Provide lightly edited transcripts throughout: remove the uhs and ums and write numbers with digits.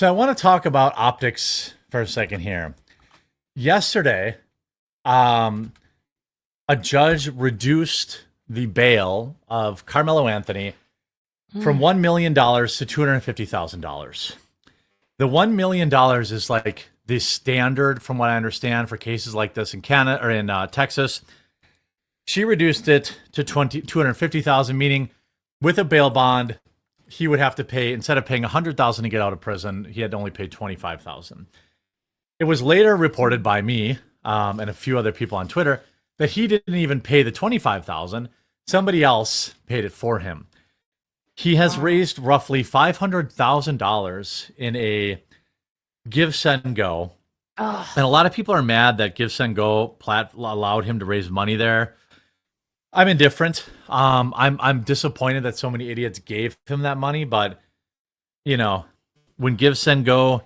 So I want to talk about optics for a second here. Yesterday, um, a judge reduced the bail of Carmelo Anthony from $1 million dollars to $250,000. The $1 million dollars is like the standard, from what I understand, for cases like this in Canada or in Texas. She reduced it to 250,000, meaning with a bail bond, he would have to pay, instead of paying 100,000 to get out of prison, he had to only pay 25,000. It was later reported by me and a few other people on Twitter that he didn't even pay the 25,000. Somebody else paid it for him. He has raised roughly $500,000 in a Give, Send, Go. And a lot of people are mad that Give, Send, Go allowed him to raise money there. I'm indifferent. I'm disappointed that so many idiots gave him that money, but you know, when Give, Send, Go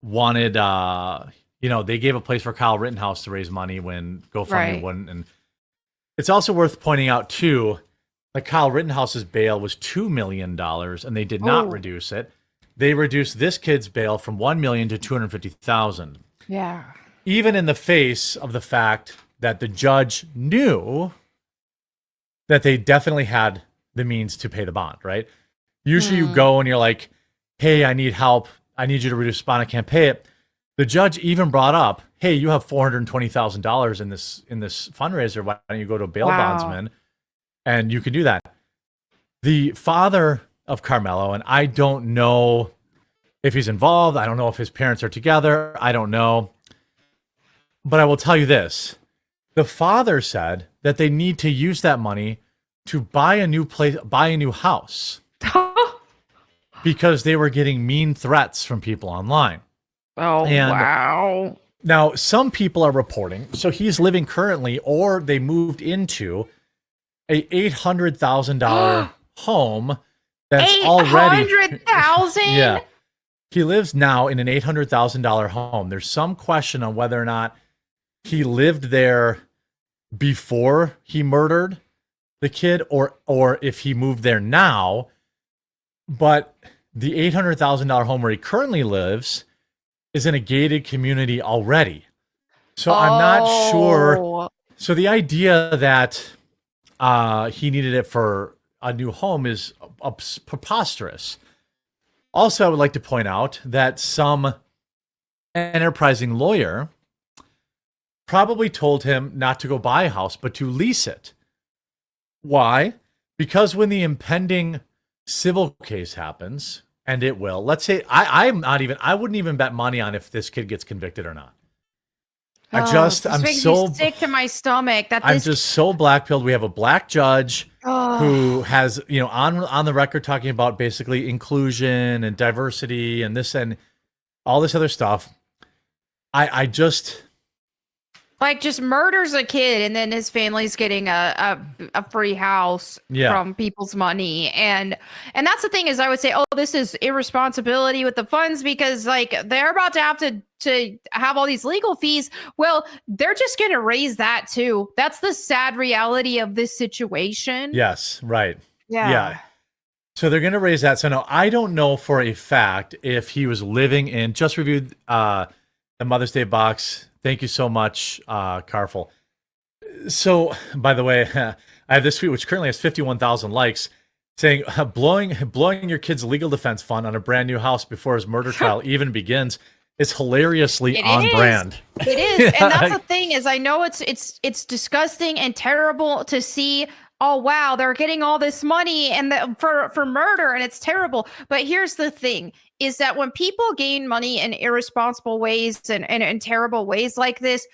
wanted, they gave a place for Kyle Rittenhouse to raise money when GoFundMe wouldn't. And it's also worth pointing out too, like Kyle Rittenhouse's bail was $2 million, and they did not reduce it. They reduced this kid's bail from $1 million to $250,000. Yeah. Even in the face of the fact that the judge knew that they definitely had the means to pay the bond, right? Usually you go and you're like, hey, I need help. I need you to reduce the bond. I can't pay it. The judge even brought up, hey, you have $420,000 in this fundraiser. Why don't you go to a bail bondsman? And you can do that. The father of Karmelo, and I don't know if he's involved. I don't know if his parents are together. I don't know. But I will tell you this. The father said that they need to use that money to buy a new place, buy a new house, because they were getting mean threats from people online. Wow. Now, some people are reporting, so he's living currently, or they moved into a $800,000 home that's already $800,000. Yeah. He lives now in an $800,000 home. There's some question on whether or not he lived there before he murdered the kid, or if he moved there now. But the $800,000 home where he currently lives is in a gated community already. So I'm not sure. So the idea that he needed it for a new home is preposterous. Also, I would like to point out that some enterprising lawyer probably told him not to go buy a house, but to lease it. Why? Because when the impending civil case happens, and it will, let's say, I wouldn't even bet money on if this kid gets convicted or not. I'm so sick to my stomach. I'm just so black-pilled. We have a black judge who has, on the record talking about basically inclusion and diversity and this and all this other stuff. I just murders a kid, and then his family's getting a free house from people's money. And that's the thing is, I would say, this is irresponsibility with the funds, because they're about to have to have all these legal fees. Well, they're just going to raise that too. That's the sad reality of this situation. Yes. Right. Yeah. So they're going to raise that. So no, I don't know for a fact if he was living in, just reviewed the Mother's Day box. Thank you so much, Carful. So, by the way, I have this tweet, which currently has 51,000 likes, saying, blowing your kid's legal defense fund on a brand new house before his murder trial even begins is hilariously on brand. It is. And that's the thing is, I know it's disgusting and terrible to see, oh, wow, they're getting all this money and for murder, and it's terrible. But here's the thing, is that when people gain money in irresponsible ways and terrible ways like this,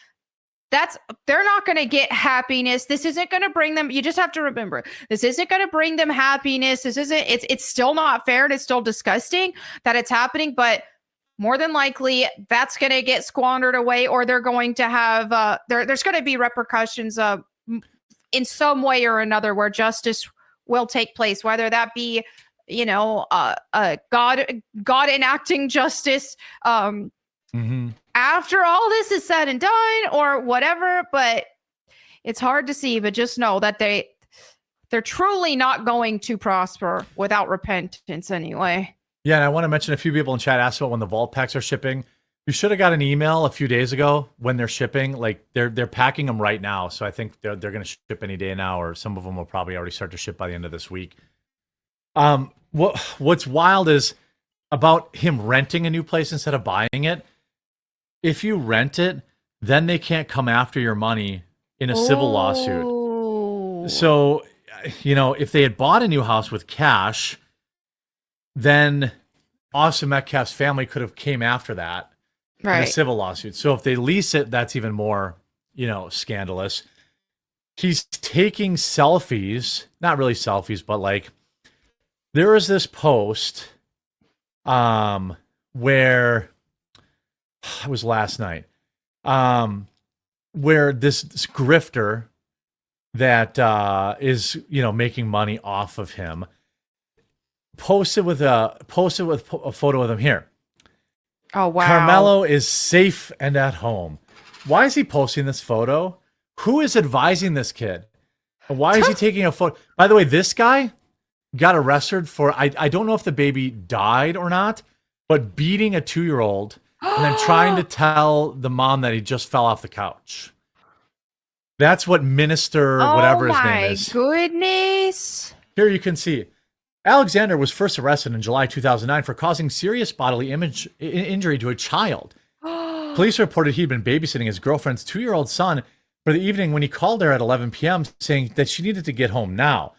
they're not going to get happiness. This isn't going to bring them. You just have to remember, this isn't going to bring them happiness. It's still not fair, and it's still disgusting that it's happening. But more than likely, that's going to get squandered away, or they're going to have there's going to be repercussions in some way or another where justice will take place, whether that be God enacting justice after all this is said and done, or whatever. But it's hard to see. But just know that they're truly not going to prosper without repentance anyway. Yeah, and I want to mention a few people in chat asked about when the vault packs are shipping. You should have got an email a few days ago when they're shipping. Like they're packing them right now, so I think they're going to ship any day now, or some of them will probably already start to ship by the end of this week. What's wild is about him renting a new place instead of buying it. If you rent it, then they can't come after your money in a civil lawsuit. So, if they had bought a new house with cash, then Austin Metcalf's family could have came after that in a civil lawsuit. So if they lease it, that's even more, scandalous. He's taking selfies, not really selfies, but like there is this post where it was last night, where this grifter that is making money off of him posted with a photo of him here. Oh wow! Karmelo is safe and at home. Why is he posting this photo? Who is advising this kid? And why is he taking a photo? By the way, this guy got arrested for I don't know if the baby died or not, but beating a 2-year-old and then trying to tell the mom that he just fell off the couch. That's what Minister whatever his name is. Oh my goodness! Here you can see. Alexander was first arrested in July 2009 for causing serious bodily injury to a child. Police reported he'd been babysitting his girlfriend's 2-year-old son for the evening when he called her at 11 p.m. saying that she needed to get home now.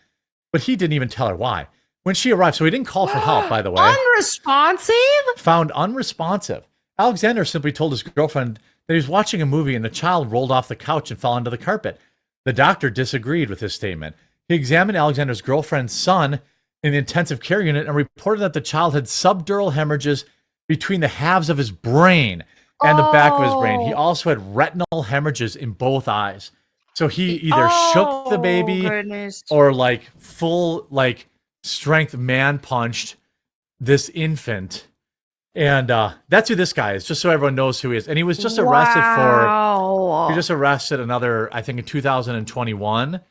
But he didn't even tell her why. When she arrived, so he didn't call for help, by the way. Unresponsive? Found unresponsive. Alexander simply told his girlfriend that he was watching a movie and the child rolled off the couch and fell onto the carpet. The doctor disagreed with his statement. He examined Alexander's girlfriend's son in the intensive care unit and reported that the child had subdural hemorrhages between the halves of his brain and the back of his brain. He also had retinal hemorrhages in both eyes. So he either shook the baby or like full like strength man punched this infant. And that's who this guy is, just so everyone knows who he is. And he was just arrested another, I think in 2021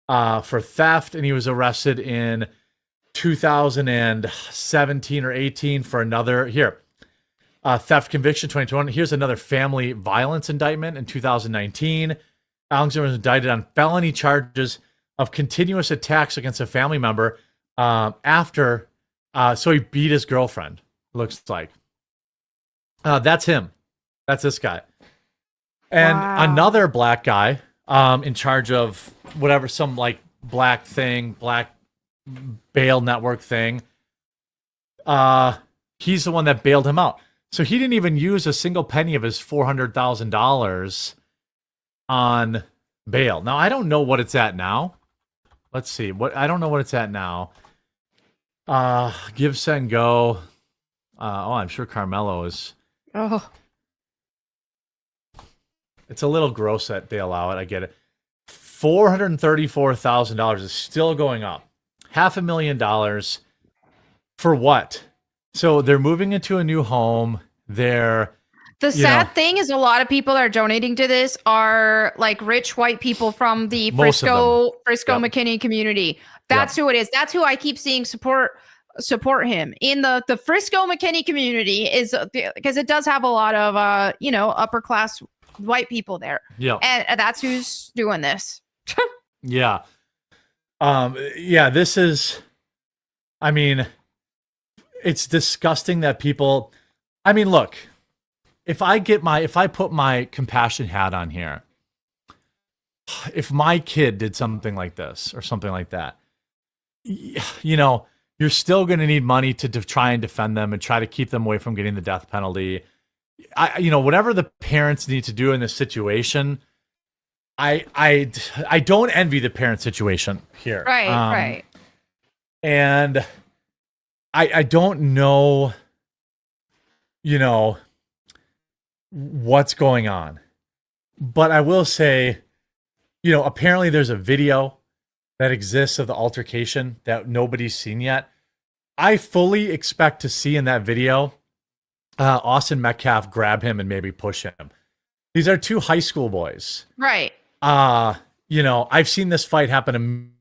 for theft. And he was arrested in 2017 or 18 for another theft conviction 2021. Here's another family violence indictment in 2019. Alexander was indicted on felony charges of continuous attacks against a family member after so he beat his girlfriend, looks like. That's him. That's this guy. And another black guy in charge of whatever, some like black bail network thing. He's the one that bailed him out. So he didn't even use a single penny of his $400,000 on bail. Now I don't know what it's at now. Let's see. I don't know what it's at now. Give, send, go. I'm sure Karmelo is. Oh. It's a little gross that they allow it. I get it. $434,000 is still going up. $500,000 for what? So they're moving into a new home. The sad thing is a lot of people that are donating to this are like rich white people from the Frisco McKinney community. That's who it is. That's who I keep seeing support him in the Frisco McKinney community, is because it does have a lot of upper class white people there. Yeah. And that's who's doing this. Yeah. This is, I mean, it's disgusting that people, I mean, look, if I put my compassion hat on here, if my kid did something like this or something like that, you're still going to need money to try and defend them and try to keep them away from getting the death penalty. Whatever the parents need to do in this situation, I don't envy the parent situation here. Right. And I don't know, what's going on. But I will say, apparently there's a video that exists of the altercation that nobody's seen yet. I fully expect to see in that video Austin Metcalf grab him and maybe push him. These are two high school boys. Right. I've seen this fight happen.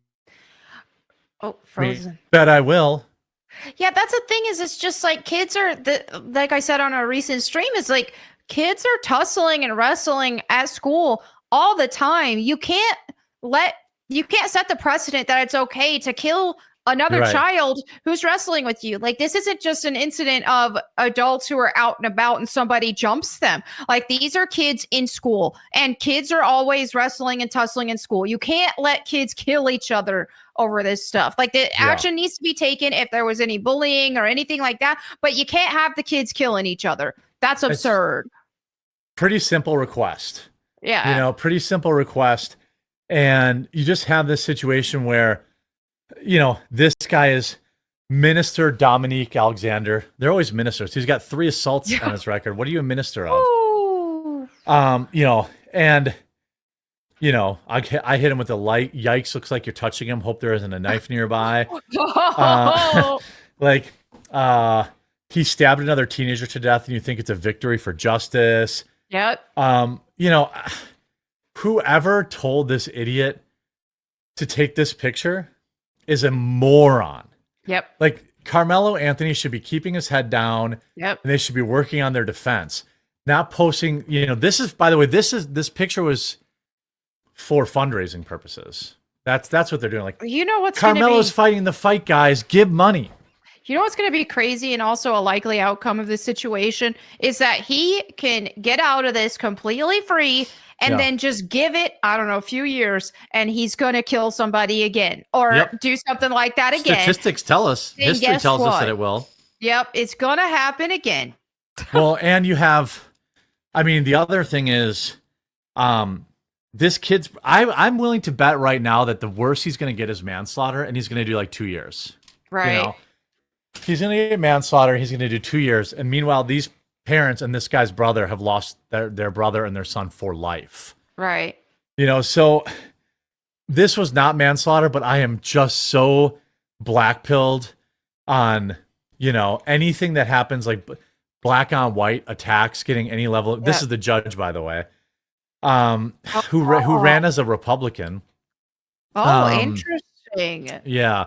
Oh, frozen. Bet I will. Yeah, that's the thing is it's just like kids are like I said on a recent stream, is like kids are tussling and wrestling at school all the time. Let you can't set the precedent that it's okay to kill another Right. child who's wrestling with you. Like this isn't just an incident of adults who are out and about and somebody jumps them. Like these are kids in school, and kids are always wrestling and tussling in school. You can't let kids kill each other over this stuff. Like the action needs to be taken if there was any bullying or anything like that, but you can't have the kids killing each other. That's absurd. Pretty simple request. Yeah. You know, pretty simple request. And you just have this situation where, you know, this guy is Minister Dominique Alexander. They're always ministers. He's got 3 assaults on his record. What are you a minister of? Ooh. You know, and you know, I hit him with a light. Yikes! Looks like you're touching him. Hope there isn't a knife nearby. Like, he stabbed another teenager to death, and you think it's a victory for justice. Yep. You know, whoever told this idiot to take this picture is a moron. Yep. Like, Karmelo Anthony should be keeping his head down. Yep. And they should be working on their defense, not posting. You know, this is, by the way, this picture was for fundraising purposes. That's what they're doing. Like, you know what's Carmelo's fighting the fight, guys. Give money. You know what's going to be crazy and also a likely outcome of this situation is that he can get out of this completely free and then just give it, I don't know, a few years, and he's going to kill somebody again or do something like that again. Statistics tell us. And history tells us that it will. Yep, it's going to happen again. Well, and you have, I mean, the other thing is, this kid's, I'm willing to bet right now that the worst he's going to get is manslaughter, and he's going to do like 2 years. Right. You know? He's going to get manslaughter. He's going to do 2 years. And meanwhile, these parents and this guy's brother have lost their brother and their son for life. Right. You know, so this was not manslaughter, but I am just so black-pilled on, you know, anything that happens, like black on white attacks getting any level. This is the judge, by the way, who ran as a Republican. Oh, interesting. Yeah.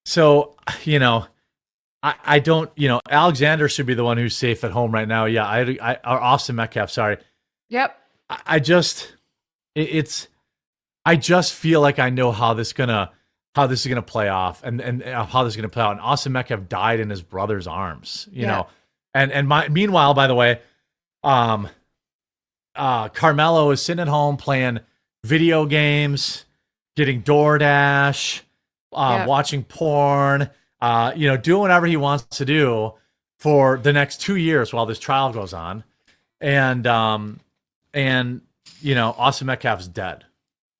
So, you know, I don't, you know, Alexander should be the one who's safe at home right now. Yeah, or Austin Metcalf, sorry. Yep. I just feel like I know how this is gonna play off, and how this is gonna play out. And Austin Metcalf died in his brother's arms, you know. And meanwhile, by the way, Karmelo is sitting at home playing video games, getting DoorDash, watching porn, you know, doing whatever he wants to do for the next 2 years while this trial goes on. And you know, Austin Metcalf's dead.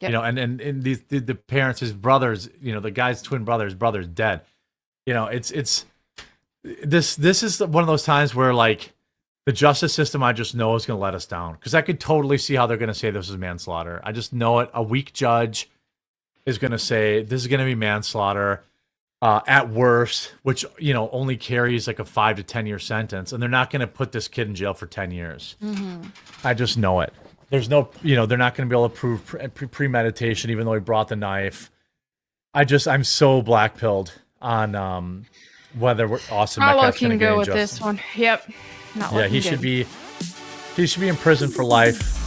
Yep. You know, and the parents, his brothers, you know, the guy's twin brother's dead. You know, this is one of those times where, like, the justice system, I just know, is going to let us down, because I could totally see how they're going to say this is manslaughter. I just know it. A weak judge is going to say this is going to be manslaughter at worst, which, you know, only carries like a 5 to 10 year sentence, and they're not going to put this kid in jail for 10 years. Mm-hmm. I just know it. There's no, you know, they're not going to be able to prove premeditation, even though he brought the knife. I'm so black-pilled on whether Austin Metcalf's going to get go with justice. this one. Yep. He should be in prison for life.